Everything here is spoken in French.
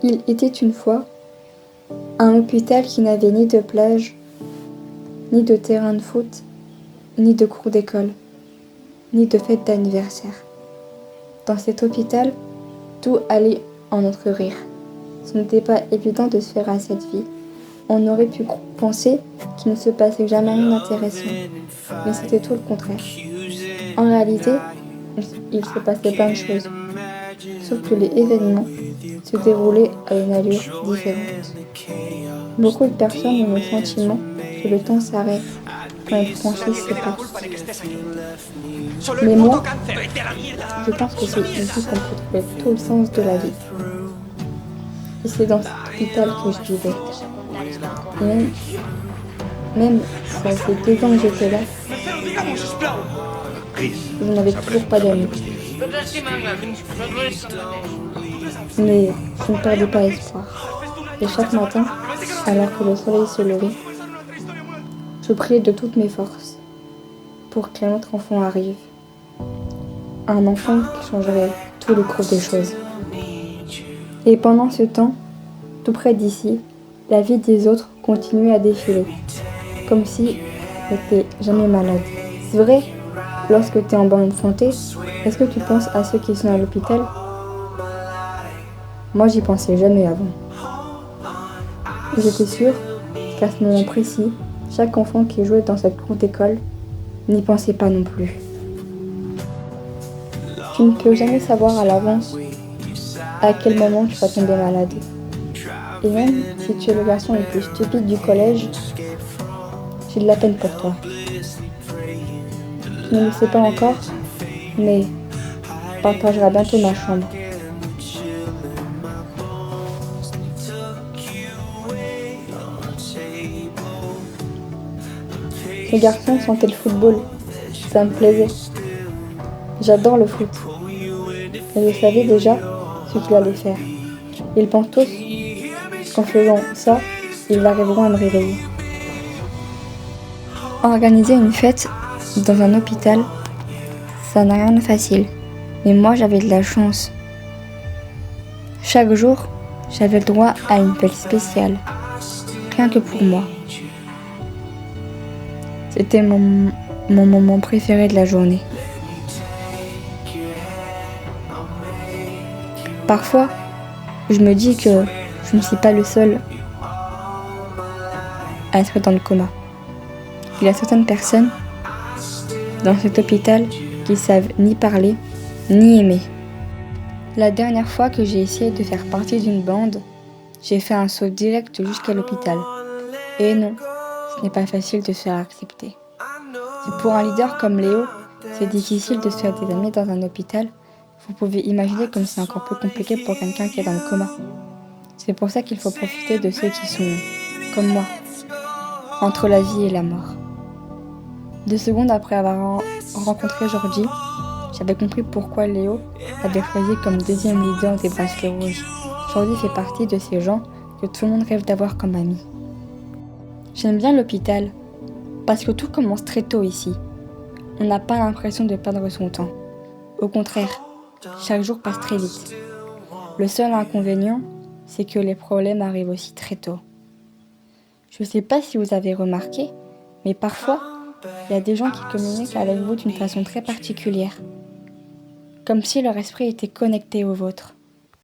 Il était une fois un hôpital qui n'avait ni de plage, ni de terrain de foot, ni de cours d'école, ni de fête d'anniversaire. Dans cet hôpital, tout allait en notre rire. Ce n'était pas évident de se faire à cette vie. On aurait pu penser qu'il ne se passait jamais rien d'intéressant, mais c'était tout le contraire. En réalité, il se passait plein de choses, sauf que les événements se déroulaient à une allure différente. Beaucoup de personnes ont le sentiment que le temps s'arrête quand ils franchissent ces pas. Mais moi, je pense que c'est ici qu'on peut trouver tout le sens de la vie. Et c'est dans cet hôpital que je vivais. Et même si ça fait 2 ans que j'étais là, je n'avais toujours pas d'amis. Mais je ne perdais pas espoir. Et chaque matin, alors que le soleil se levait, je priais de toutes mes forces pour qu'un autre enfant arrive. Un enfant qui changerait tout le cours des choses. Et pendant ce temps, tout près d'ici, la vie des autres continuait à défiler, comme si n'étais jamais malade. C'est vrai, lorsque tu es en bonne santé, est-ce que tu penses à ceux qui sont à l'hôpital ? Moi, j'y pensais jamais avant. J'étais sûre qu'à ce moment précis, chaque enfant qui jouait dans cette cour d'école n'y pensait pas non plus. Tu ne peux jamais savoir à l'avance à quel moment tu vas tomber malade. Et même si tu es le garçon le plus stupide du collège, j'ai de la peine pour toi. Tu ne le sais pas encore, mais tu partageras bientôt ma chambre. Les garçons sentaient le football, ça me plaisait. J'adore le foot. Et je savais déjà ce qu'il allait faire. Ils pensent tous qu'en faisant ça, ils arriveront à me réveiller. Organiser une fête dans un hôpital, ça n'a rien de facile. Mais moi, j'avais de la chance. Chaque jour, j'avais le droit à une fête spéciale. Rien que pour moi. C'était mon moment préféré de la journée. Parfois, je me dis que je ne suis pas le seul à être dans le coma. Il y a certaines personnes dans cet hôpital qui savent ni parler, ni aimer. La dernière fois que j'ai essayé de faire partie d'une bande, j'ai fait un saut direct jusqu'à l'hôpital. Et non, ce n'est pas facile de se faire accepter. C'est pour un leader comme Léo, c'est difficile de se faire des amis dans un hôpital. Vous pouvez imaginer comme c'est encore plus compliqué pour quelqu'un qui est dans le coma. C'est pour ça qu'il faut profiter de ceux qui sont comme moi, entre la vie et la mort. 2 secondes après avoir rencontré Georgie, j'avais compris pourquoi Léo l'avait choisi comme deuxième leader des Bracelets Rouges. Georgie fait partie de ces gens que tout le monde rêve d'avoir comme ami. J'aime bien l'hôpital, parce que tout commence très tôt ici. On n'a pas l'impression de perdre son temps. Au contraire, chaque jour passe très vite. Le seul inconvénient, c'est que les problèmes arrivent aussi très tôt. Je ne sais pas si vous avez remarqué, mais parfois, il y a des gens qui communiquent avec vous d'une façon très particulière. Comme si leur esprit était connecté au vôtre.